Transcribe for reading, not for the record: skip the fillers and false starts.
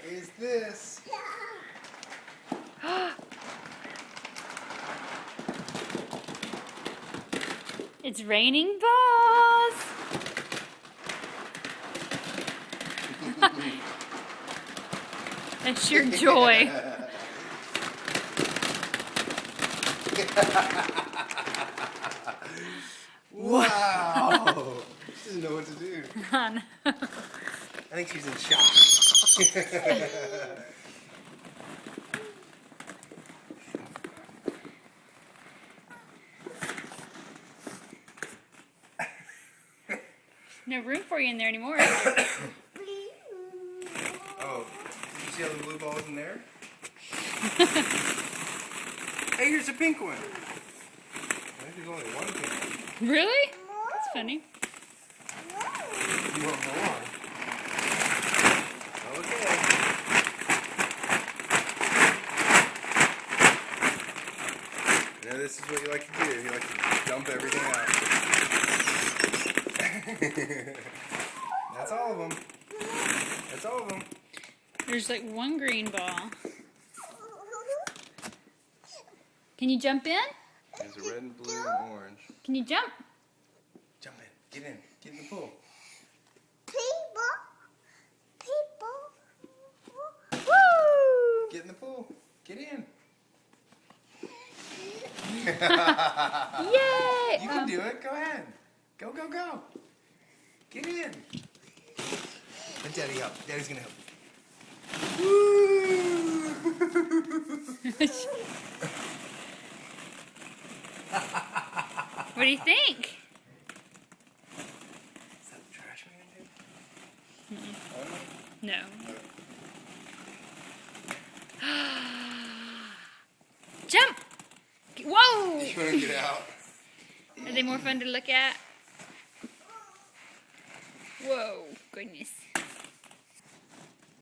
is this? It's raining balls. That's your joy. Wow! She doesn't know what to do. I know. I think she's in shock. No room for you in there anymore. Oh, did you see all the blue balls in there? Hey, here's a pink one. I think there's only one pink one. Really? That's funny. You want more? Okay. Now this is what you like to do. You like to dump everything out. That's all of them. That's all of them. There's like one green ball. Can you jump in? There's a red and blue and orange. Can you jump? Jump in. Get in. Get in the pool. Woo! Get in the pool. Get in. Yay! You can do it. Go ahead. Go, go, go. Get in. Let Daddy help. Daddy's going to help. Woo! What do you think? Is that the trash man, dude? No. Jump! Whoa! You want to get out? Are they more fun to look at? Whoa, goodness.